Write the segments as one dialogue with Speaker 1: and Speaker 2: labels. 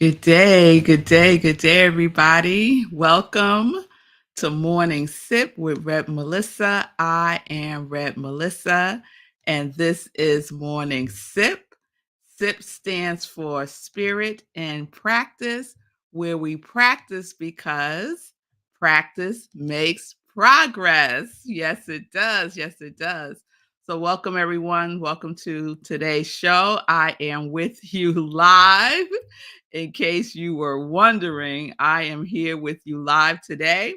Speaker 1: Good day, good day, good day, everybody. Welcome to Morning Sip with Rev Melissa. I am Rev Melissa, and this is Morning Sip. SIP stands for Spirit and Practice, where we practice because practice makes progress. Yes, it does. Yes, it does. So, welcome, everyone. Welcome to today's show. I am with you live. In case you were wondering, I am here with you live today.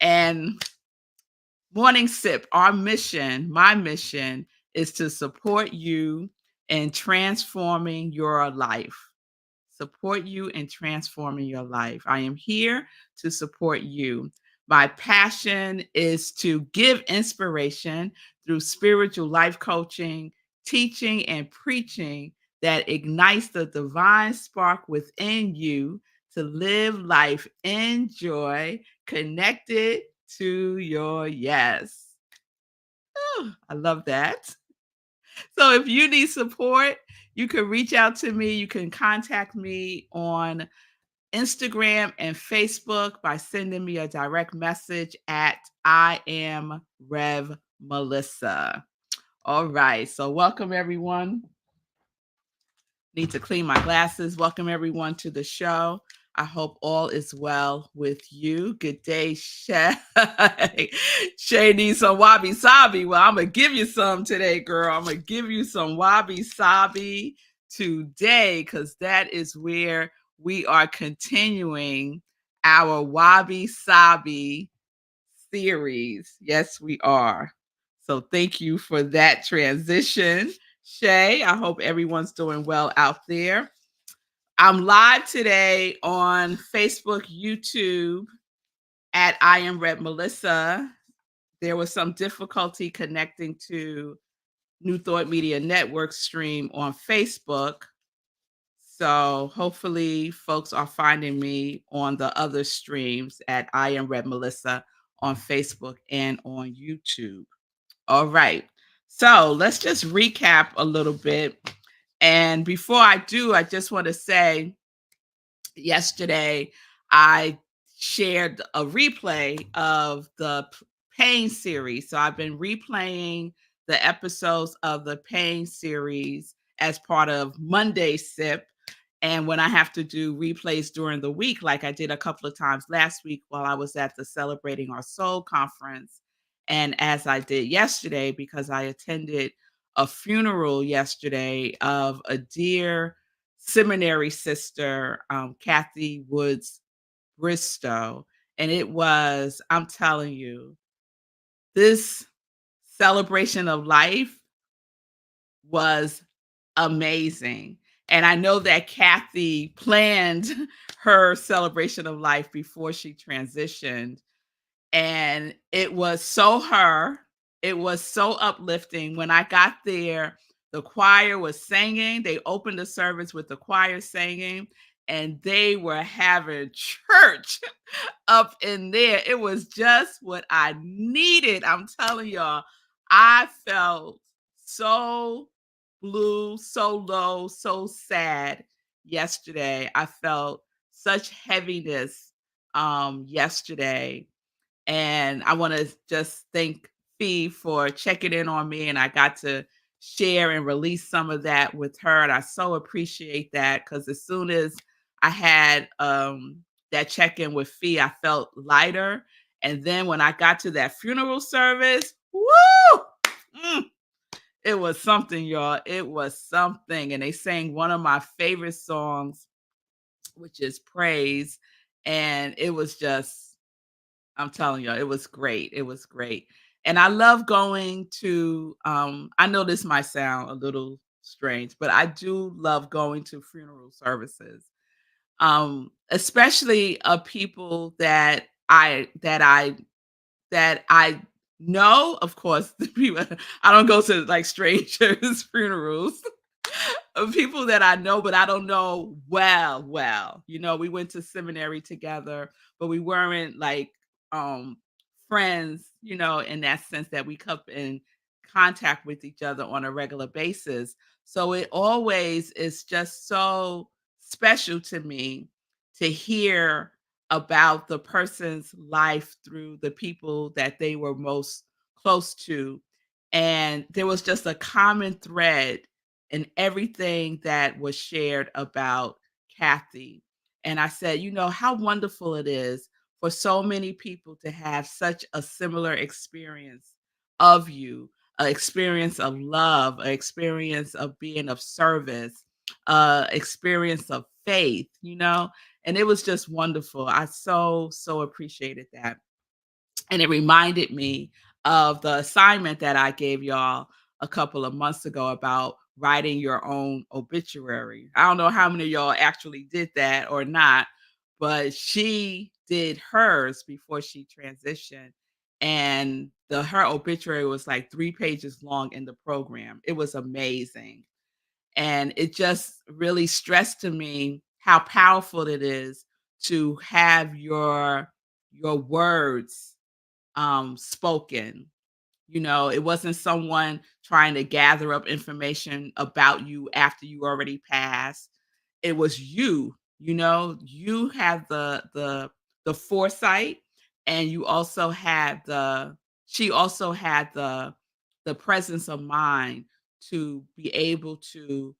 Speaker 1: And Morning Sip, our mission, my mission, is to support you in transforming your life. Support you in transforming your life. I am here to support you. My passion is to give inspiration through spiritual life coaching, teaching, and preaching that ignites the divine spark within you to live life in joy, connected to your yes. I love that. So if you need support, you can reach out to me. You can contact me on Instagram and Facebook by sending me a direct message at I am Rev Melissa. All right. So welcome everyone. Need to clean my glasses. Welcome everyone to the show. I hope all is well with you. Good day, Shay. Shay needs some Wabi Sabi. Well, I'm going to give you some today, girl. I'm going to give you some Wabi Sabi today because that is where we are continuing our Wabi Sabi series. Yes, we are. So thank you for that transition, Shay. I hope everyone's doing well out there. I'm live today on Facebook, YouTube at I am Rev Melissa. There was some difficulty connecting to New Thought Media Network stream on Facebook. So hopefully folks are finding me on the other streams at I am Rev Melissa on Facebook and on YouTube. All right. So let's just recap a little bit. And before I do, I just want to say yesterday I shared a replay of the Pain series. So I've been replaying the episodes of the Pain series as part of Monday Sip. And when I have to do replays during the week, like I did a couple of times last week while I was at the Celebrating Our Soul conference, and as I did yesterday, because I attended a funeral yesterday of a dear seminary sister, Kathy Woods Bristow. And it was, I'm telling you, this celebration of life was amazing. And I know that Kathy planned her celebration of life before she transitioned. And it was so her. It was so uplifting. When I got there, the choir was singing. They opened the service with the choir singing, and they were having church up in there. It was just what I needed. I'm telling y'all, I felt so blue, so low, so sad yesterday. I felt such heaviness yesterday. And I want to just thank Fee for checking in on me. And I got to share and release some of that with her. And I so appreciate that because as soon as I had that check in with Fee, I felt lighter. And then when I got to that funeral service, woo! Mm, it was something, y'all. It was something. And they sang one of my favorite songs, which is Praise. And it was just, I'm telling you, it was great. It was great. And I love going to, I know this might sound a little strange, but I do love going to funeral services. Especially of people that I know. Of course, the people, I don't go to like strangers' funerals of people that I know, but I don't know well, well. You know, we went to seminary together, but we weren't like um friends, you know, in that sense that we come in contact with each other on a regular basis. So it always is just so special to me to hear about the person's life through the people that they were most close to. And there was just a common thread in everything that was shared about Kathy. And I said, how wonderful it is for so many people to have such a similar experience of you, an experience of love, an experience of being of service, experience of faith. And it was just wonderful. I so appreciated that. And it reminded me of the assignment that I gave y'all a couple of months ago about writing your own obituary. I don't know how many of y'all actually did that or not, but she did hers before she transitioned. And her obituary was like 3 pages long in the program. It was amazing. And it just really stressed to me how powerful it is to have your words spoken. It wasn't someone trying to gather up information about you after you already passed. It was you had the foresight, and you also had the she also had the presence of mind to be able to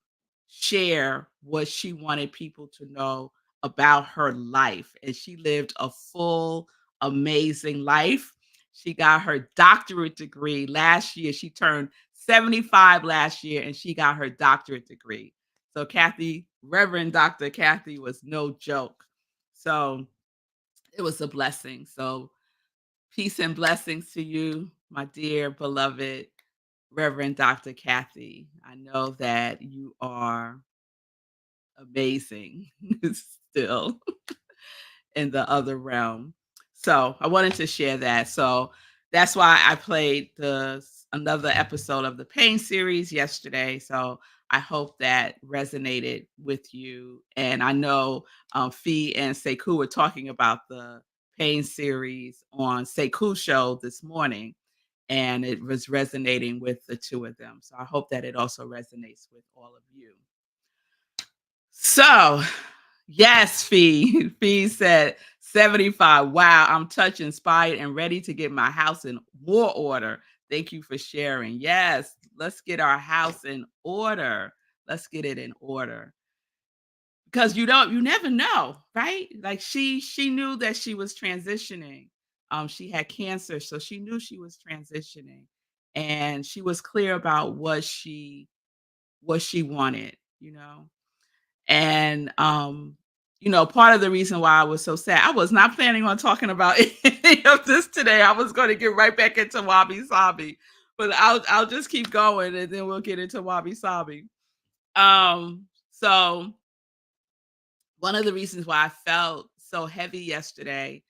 Speaker 1: share what she wanted people to know about her life. And she lived a full, amazing life. She got her doctorate degree last year. She turned 75 last year, and she got her doctorate degree. So Kathy, Reverend Dr. Kathy, was no joke. So it was a blessing. So peace and blessings to you, my dear beloved Reverend Dr. Kathy. I know that you are amazing still in the other realm. So I wanted to share that. So that's why I played another episode of the Pain series yesterday. So I hope that resonated with you. And I know Fee and Sekou were talking about the Pain series on Sekou's show this morning, and it was resonating with the two of them. So I hope that it also resonates with all of you. So, yes, Fee. Fee said 75. Wow, I'm touched, inspired, and ready to get my house in more order. Thank you for sharing. Yes, let's get our house in order. Let's get it in order. Because you never know, right? Like she knew that she was transitioning. She had cancer, so she knew she was transitioning. And she was clear about what she wanted. And, part of the reason why I was so sad, I was not planning on talking about any of this today. I was going to get right back into Wabi Sabi, but I'll just keep going, and then we'll get into Wabi Sabi. So one of the reasons why I felt so heavy yesterday,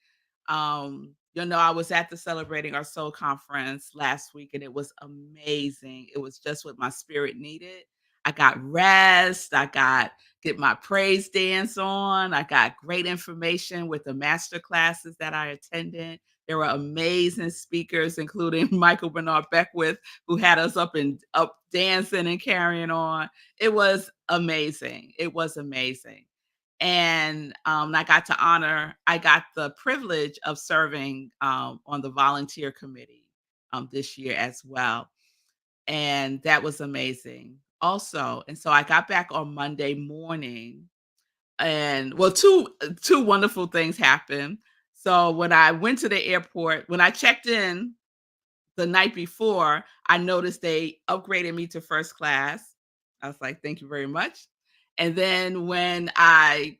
Speaker 1: I was at the Celebrating Our Soul conference last week, and it was amazing. It was just what my spirit needed. I got rest. I got get my praise dance on. I got great information with the master classes that I attended. There were amazing speakers, including Michael Bernard Beckwith, who had us up dancing and carrying on. It was amazing. It was amazing. And I got the privilege of serving on the volunteer committee this year as well. And that was amazing also. And so I got back on Monday morning, and well, two wonderful things happened. So when I went to the airport, when I checked in the night before, I noticed they upgraded me to first class. I was like, "Thank you very much." And then when I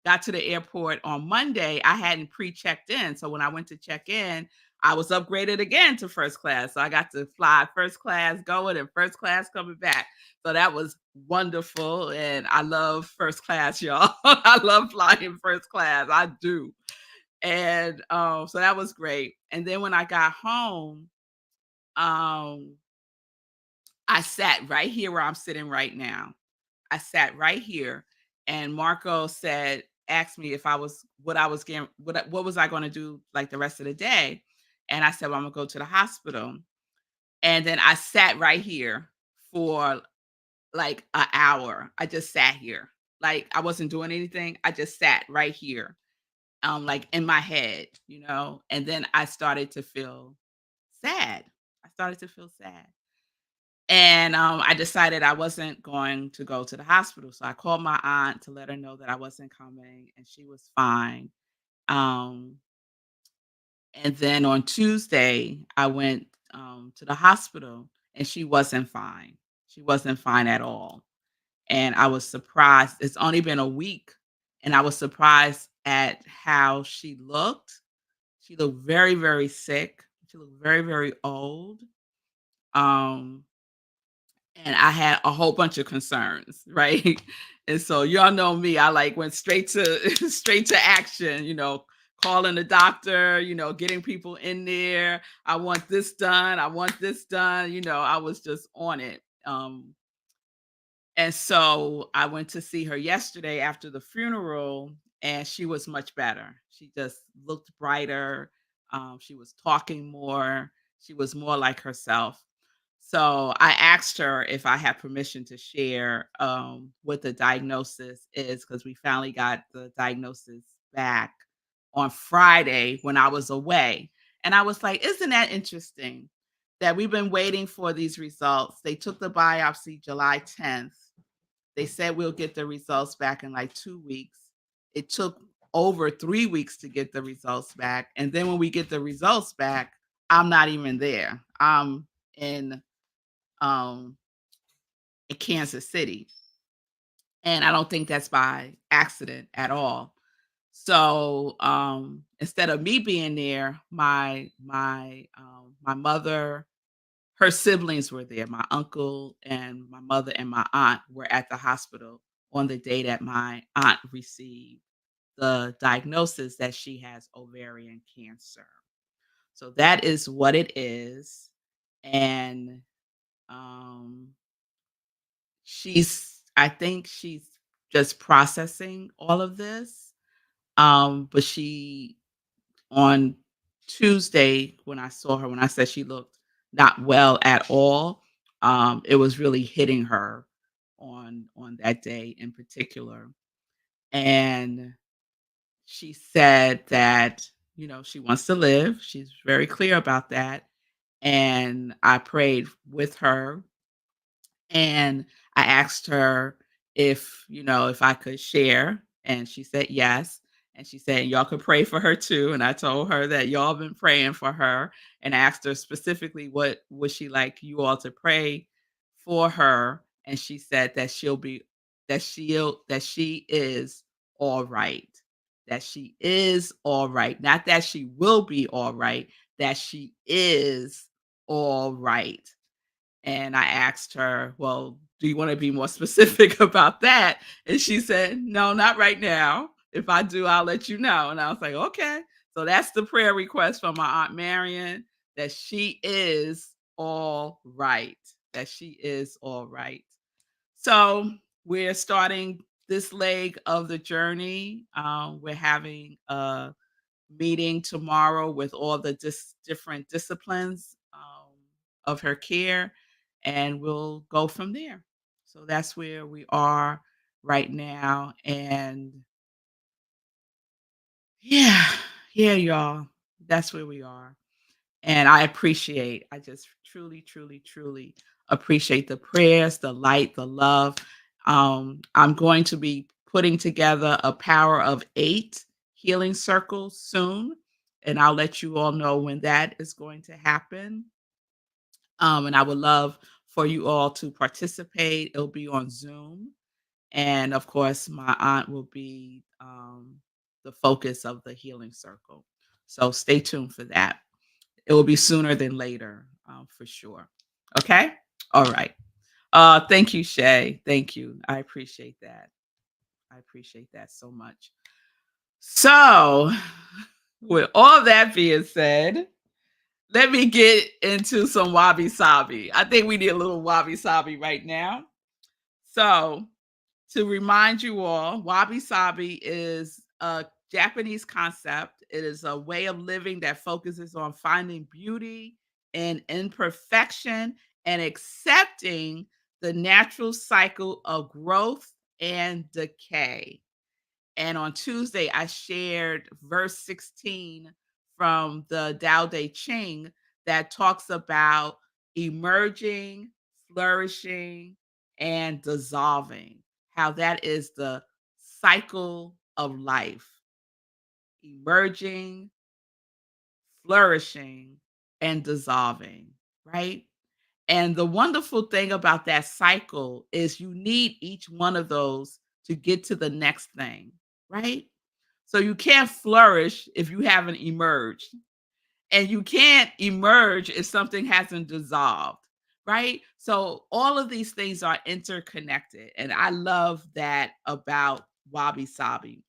Speaker 1: got to the airport on Monday, I hadn't pre-checked in. So when I went to check in, I was upgraded again to first class. So I got to fly first class going and first class coming back. So that was wonderful. And I love first class, y'all. I love flying first class. I do. And so that was great. And then when I got home, um, I sat right here where I'm sitting right now. I sat right here, and Marco asked me if I was what I was getting, what was I going to do like the rest of the day, and I said, well, I'm gonna go to the hospital, and then I sat right here for like an hour. I just sat here. like I wasn't doing anything. I just sat right here, like in my head, and then I started to feel sad. I started to feel sad. And I decided I wasn't going to go to the hospital. So I called my aunt to let her know that I wasn't coming, and she was fine. Um, and then on Tuesday, I went to the hospital, and she wasn't fine. She wasn't fine at all. And I was surprised. It's only been a week, and I was surprised at how she looked. She looked very, very sick. She looked very, very old. Um, and I had a whole bunch of concerns, right? And so y'all know me, I like went straight to straight to action, calling the doctor, getting people in there. I want this done. I want this done. I was just on it. And so I went to see her yesterday after the funeral, and she was much better. She just looked brighter. She was talking more. She was more like herself. So I asked her if I had permission to share what the diagnosis is, because we finally got the diagnosis back on Friday when I was away. And I was like, isn't that interesting that we've been waiting for these results? They took the biopsy July 10th. They said we'll get the results back in like 2 weeks. It took over 3 weeks to get the results back. And then when we get the results back, I'm not even there. I'm in um in Kansas City. And I don't think that's by accident at all. So instead of me being there, my mother, her siblings were there. My uncle and my mother and my aunt were at the hospital on the day that my aunt received the diagnosis that she has ovarian cancer. So that is what it is. And um, I think she's just processing all of this. But on Tuesday, when I saw her, when I said she looked not well at all, it was really hitting her on that day in particular. And she said that, she wants to live. She's very clear about that. And I prayed with her, and I asked her if I could share, and she said yes. And she said, y'all could pray for her too. And I told her that y'all been praying for her, and asked her specifically what would she like you all to pray for her. And she said that she is all right. That she is all right. Not that she will be all right, that she is all right. And I asked her, "Well, do you wanna be more specific about that?" And she said, "No, not right now. If I do, I'll let you know." And I was like, "Okay." So that's the prayer request from my Aunt Marion, that she is all right, that she is all right. So we're starting this leg of the journey. We're having a meeting tomorrow with all the different disciplines of her care, and we'll go from there. So that's where we are right now. And yeah, yeah, y'all, that's where we are. And I just truly, truly, truly appreciate the prayers, the light, the love. I'm going to be putting together a Power of Eight healing circle soon, and I'll let you all know when that is going to happen. And I would love for you all to participate. It'll be on Zoom. And of course, my aunt will be the focus of the healing circle. So stay tuned for that. It will be sooner than later, for sure. Okay? All right. Thank you, Shay. Thank you. I appreciate that. I appreciate that so much. So, with all that being said, let me get into some Wabi Sabi. I think we need a little Wabi Sabi right now. So, to remind you all, Wabi Sabi is a Japanese concept. It is a way of living that focuses on finding beauty in imperfection and accepting the natural cycle of growth, and decay. And on Tuesday, I shared verse 16 from the Tao Te Ching that talks about emerging, flourishing, and dissolving, how that is the cycle of life, emerging, flourishing, and dissolving, right? And the wonderful thing about that cycle is you need each one of those to get to the next thing, right? So you can't flourish if you haven't emerged, and you can't emerge if something hasn't dissolved, right? So all of these things are interconnected, and I love that about Wabi Sabi.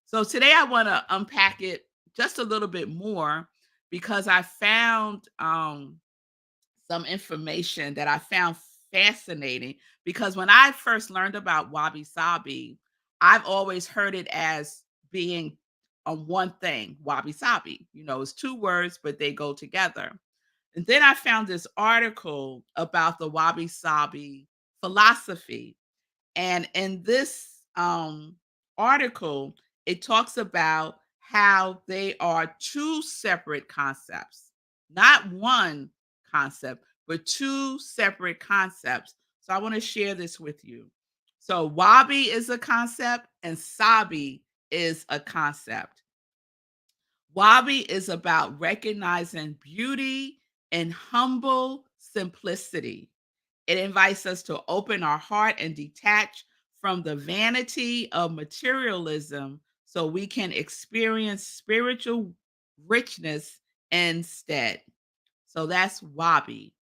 Speaker 1: So today I want to unpack it just a little bit more because I found some information that I found fascinating because when I first learned about Wabi Sabi, I've always heard it as being on one thing, Wabi Sabi. You know, it's two words, but they go together. And then I found this article about the Wabi Sabi philosophy, and in this article, it talks about how they are two separate concepts, not one concept, but two separate concepts. So I want to share this with you. So, Wabi is a concept, and Sabi is a concept. Wabi is about recognizing beauty and humble simplicity. It invites us to open our heart and detach from the vanity of materialism so we can experience spiritual richness instead. So that's Wabi.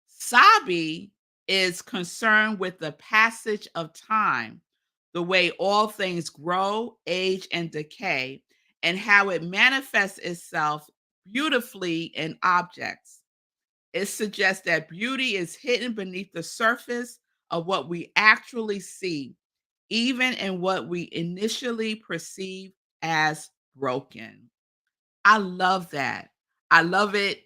Speaker 1: Sabi is concerned with the passage of time, the way all things grow, age, and decay, and how it manifests itself beautifully in objects. It suggests that beauty is hidden beneath the surface of what we actually see, even in what we initially perceive as broken. I love that. I love it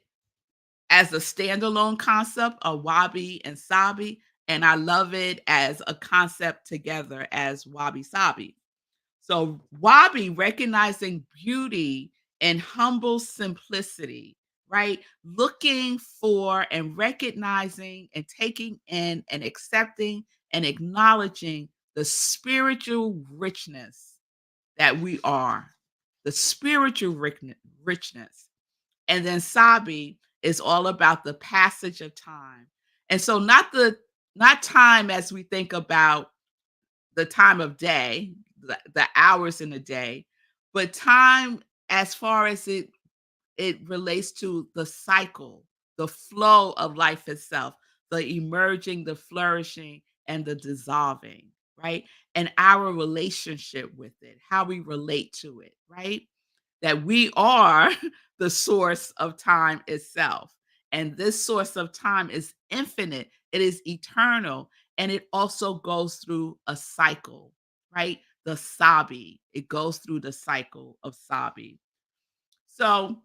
Speaker 1: as a standalone concept of Wabi and Sabi, and I love it as a concept together as Wabi Sabi. So, Wabi recognizing beauty and humble simplicity, right? Looking for and recognizing and taking in and accepting and acknowledging the spiritual richness that we are, the spiritual richness. And then Sabi is all about the passage of time. And so not time as we think about the time of day, the hours in the day, but time as far as it relates to the cycle, the flow of life itself, the emerging, the flourishing, and the dissolving, right? And our relationship with it, how we relate to it, right? That we are the source of time itself. And this source of time is infinite, it is eternal, and it also goes through a cycle, right? The Sabi, it goes through the cycle of Sabi. So,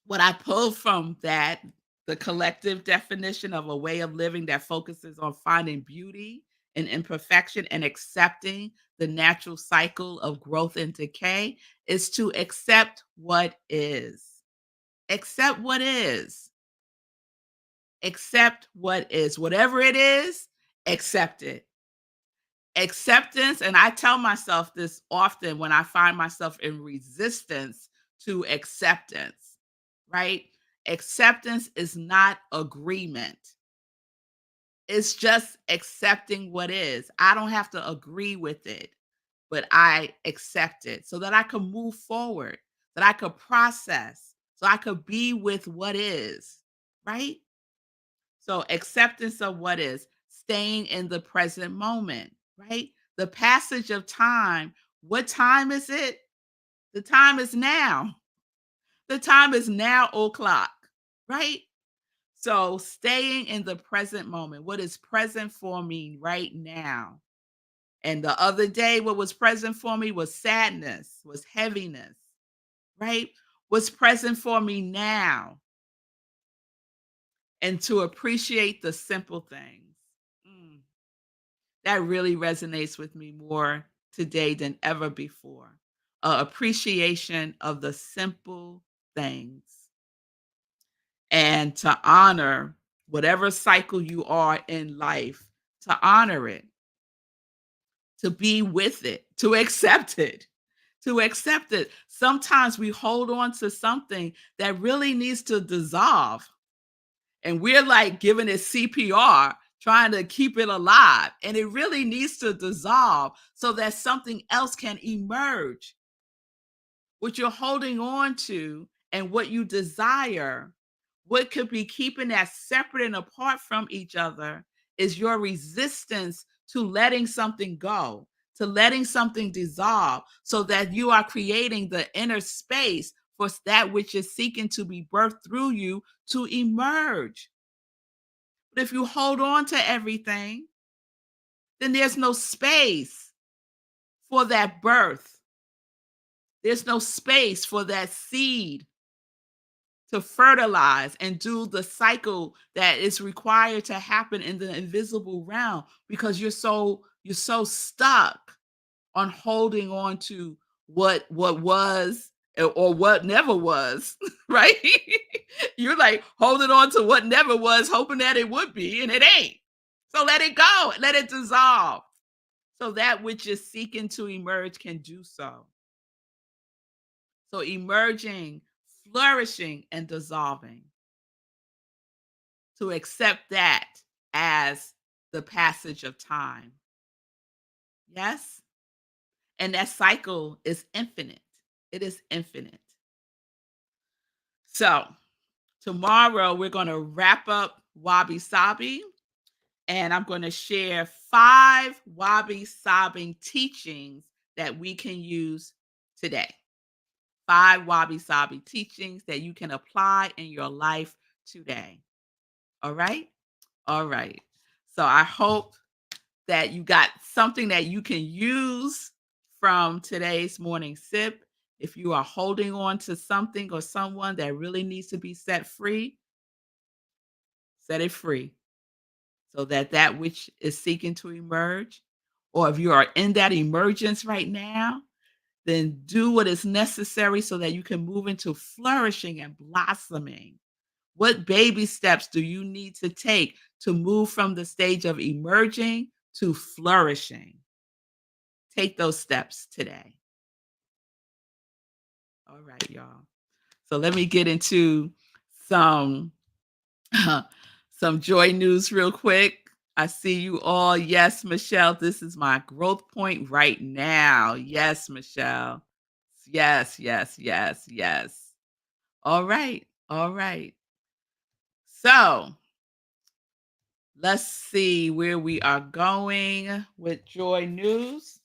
Speaker 1: what I pulled from that, the collective definition of a way of living that focuses on finding beauty and imperfection and accepting the natural cycle of growth and decay, is to accept what is. Accept what is. Accept what is. Whatever it is, accept it. Acceptance, and I tell myself this often when I find myself in resistance to acceptance, right? Acceptance is not agreement. It's just accepting what is. I don't have to agree with it, but I accept it so that I can move forward, that I could process, so I could be with what is, right? So acceptance of what is, staying in the present moment, right? The passage of time. What time is it? The time is now. The time is now o'clock, right? So staying in the present moment. What is present for me right now? And the other day, what was present for me was sadness, was heaviness, right? What's present for me now? And to appreciate the simple things. Mm. That really resonates with me more today than ever before. Appreciation of the simple things and to honor whatever cycle you are in life, to honor it, to be with it, to accept it. To accept it. Sometimes we hold on to something that really needs to dissolve, and we're like giving it CPR, trying to keep it alive, and it really needs to dissolve so that something else can emerge. What you're holding on to and what you desire, what could be keeping that separate and apart from each other is your resistance to letting something go, to letting something dissolve, so that you are creating the inner space for that which is seeking to be birthed through you to emerge. But if you hold on to everything, then there's no space for that birth. There's no space for that seed to fertilize and do the cycle that is required to happen in the invisible realm, because you're so stuck on holding on to what was or what never was, right? You're like holding on to what never was, hoping that it would be, and it ain't. So let it go, let it dissolve, so that which is seeking to emerge can do so. So emerging, flourishing, and dissolving, to accept that as the passage of time. Yes? And that cycle is infinite. It is infinite. So, tomorrow we're going to wrap up Wabi Sabi, and I'm going to share 5 Wabi Sabi teachings that we can use today. 5 Wabi Sabi teachings that you can apply in your life today. All right? All right. So I hope that you got something that you can use from today's morning sip. If you are holding on to something or someone that really needs to be set free, set it free so that that which is seeking to emerge, or if you are in that emergence right now, then do what is necessary so that you can move into flourishing and blossoming. What baby steps do you need to take to move from the stage of emerging to flourishing? Take those steps today. All right, y'all. So let me get into some some joy news real quick. I see you all. Yes, Michelle, this is my growth point right now. Yes, Michelle. Yes, yes, yes, yes. All right. All right. So let's see where we are going with joy news.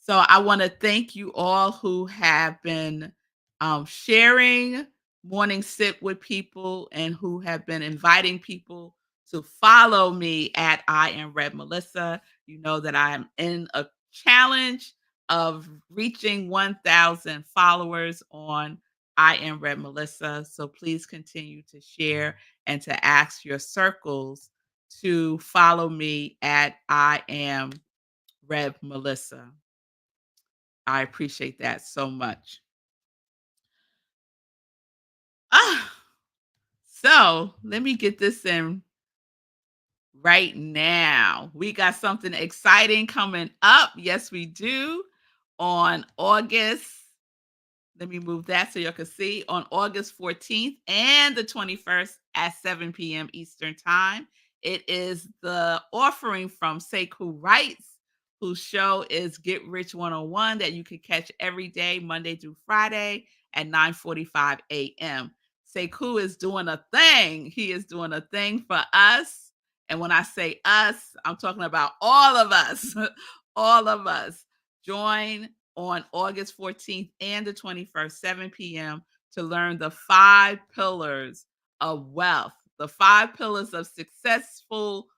Speaker 1: So I want to thank you all who have been sharing Morning Sip with people and who have been inviting people to follow me at I am Rev Melissa. You know that I am in a challenge of reaching 1,000 followers on I am Rev Melissa. So please continue to share and to ask your circles to follow me at I am Rev Melissa. I appreciate that so much. Ah, so let me get this in right now. We got something exciting coming up. Yes, we do. On August, let me move that so you can see. On August 14th and the 21st at 7 p.m. Eastern Time, it is the offering from Sekou Wrights, whose show is Get Rich 101 that you can catch every day, Monday through Friday at 9:45 a.m. Sekou is doing a thing. He is doing a thing for us. And when I say us, I'm talking about all of us. All of us. Join on August 14th and the 21st, 7 p.m., to learn the 5 pillars of wealth, the 5 pillars of successful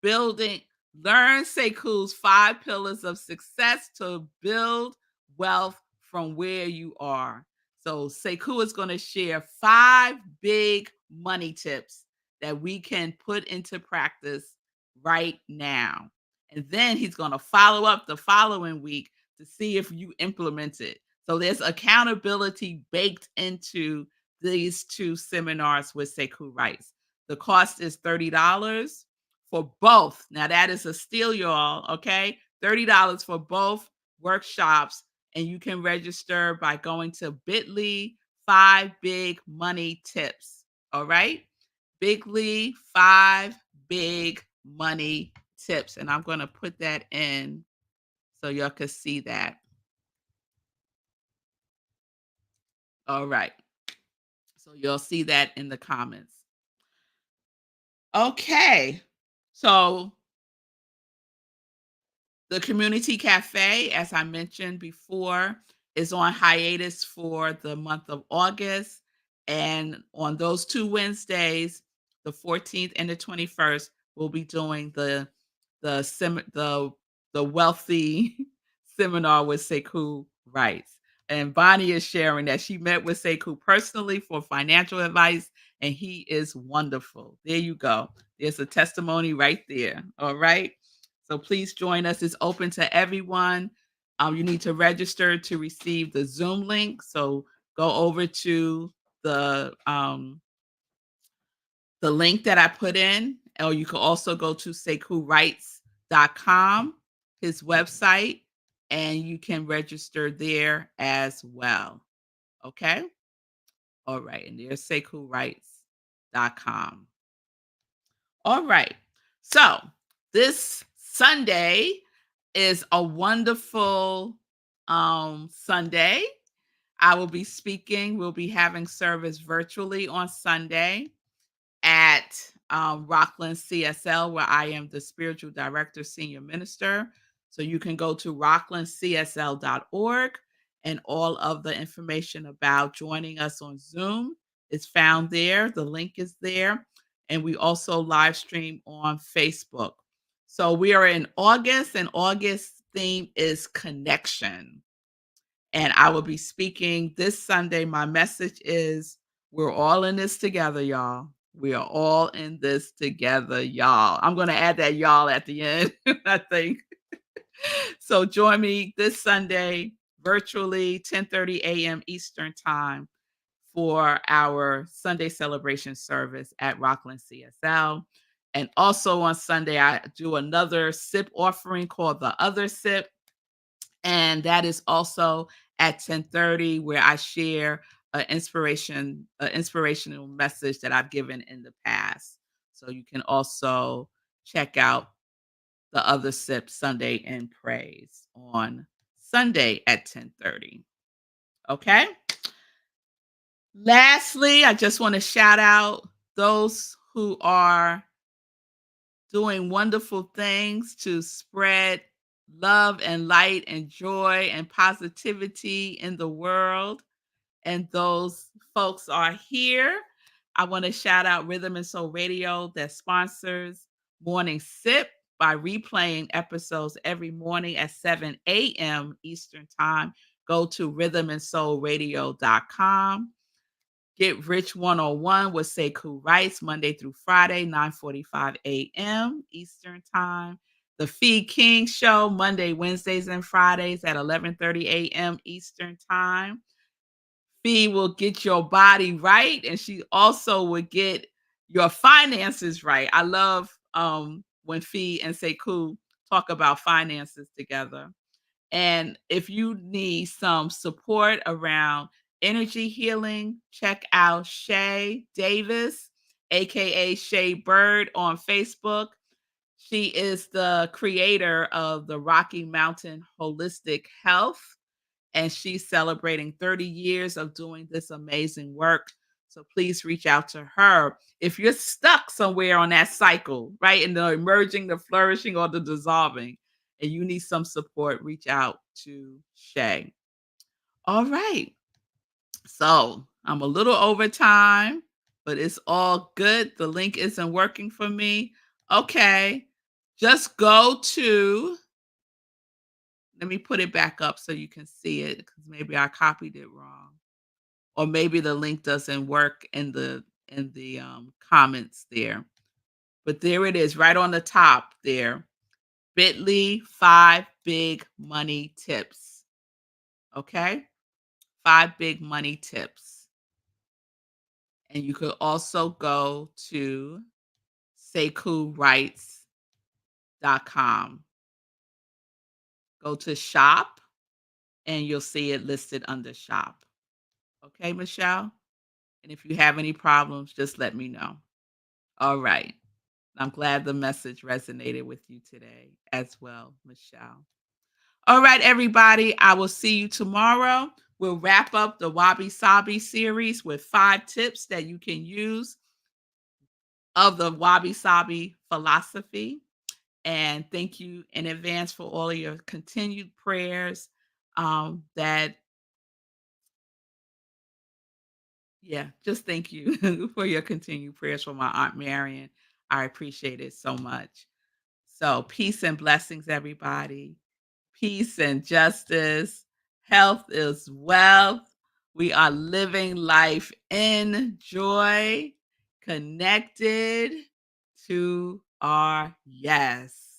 Speaker 1: building. Learn Sekou's 5 pillars of success to build wealth from where you are. So Sekou is going to share 5 big money tips that we can put into practice right now. And then he's going to follow up the following week to see if you implement it. So there's accountability baked into these two seminars with Sekou Rice. The cost is $30 for both. Now that is a steal, y'all. Okay. $30 for both workshops. And you can register by going to bit.ly 5 big money tips. All right. Bit.ly 5 big money tips. And I'm going to put that in so y'all can see that. All right. So you'll see that in the comments. Okay. So the community cafe, as I mentioned before, is on hiatus for the month of August. And on those 2 Wednesdays, the 14th and the 21st, we'll be doing the the wealthy seminar with Sekou Rice. And Bonnie is sharing that she met with Sekou personally for financial advice, and he is wonderful. There you go. There's a testimony right there. All right. So please join us. It's open to everyone. You need to register to receive the Zoom link. So go over to the link that I put in, or you can also go to sekouwrites.com, his website, and you can register there as well. Okay. All right. And there's sekouwrites.com. All right. So this Sunday is a wonderful Sunday. I will be speaking. We'll be having service virtually on Sunday at Rockland CSL, where I am the spiritual director, senior minister. So you can go to rocklandcsl.org, and all of the information about joining us on Zoom is found there. The link is there. And we also live stream on Facebook. So we are in August, and August theme is connection. And I will be speaking this Sunday. My message is we're all in this together, y'all. We are all in this together, y'all. I'm going to add that y'all at the end, I think. So join me this Sunday virtually, 10:30 a.m. Eastern Time, for our Sunday celebration service at Rockland CSL. And also on Sunday, I do another SIP offering called the Other SIP. And that is also at 10:30, where I share an inspirational message that I've given in the past. So you can also check out the Other SIP Sunday in Praise on Sunday at 10:30. Okay. Lastly, I just want to shout out those who are doing wonderful things to spread love and light and joy and positivity in the world. And those folks are here. I want to shout out Rhythm and Soul Radio that sponsors Morning Sip by replaying episodes every morning at 7 a.m. Eastern Time. Go to rhythmandsoulradio.com. Get Rich 101 with Sekou Rice, Monday through Friday, 9:45 a.m. Eastern Time. The Feed King Show, Monday, Wednesdays, and Fridays at 11:30 a.m. Eastern Time. Fee will get your body right, and she also will get your finances right. I love when Fee and Sekou talk about finances together. And if you need some support around energy healing, check out Shay Davis, aka Shay Bird, on Facebook. She is the creator of the Rocky Mountain Holistic Health, and she's celebrating 30 years of doing this amazing work. So please reach out to her. If you're stuck somewhere on that cycle, right, in the emerging, the flourishing, or the dissolving, and you need some support, reach out to Shay. All right. So I'm a little over time, but it's all good. The link isn't working for me. Okay. Just go to, let me put it back up so you can see it, because maybe I copied it wrong. Or maybe the link doesn't work in the comments there. But there it is, right on the top there. bit.ly 5 big money tips. Okay? 5 big money tips. And you could also go to sekurights.com. Go to shop and you'll see it listed under shop. Okay, Michelle? And if you have any problems, just let me know. All right. I'm glad the message resonated with you today as well, Michelle. All right, everybody. I will see you tomorrow. We'll wrap up the Wabi Sabi series with 5 tips that you can use of the Wabi Sabi philosophy. And thank you in advance for all of your continued prayers. That Yeah, just thank you for your continued prayers for my Aunt Marion. I appreciate it so much. So, peace and blessings, everybody. Peace and justice. Health is wealth. We are living life in joy, connected to our yes.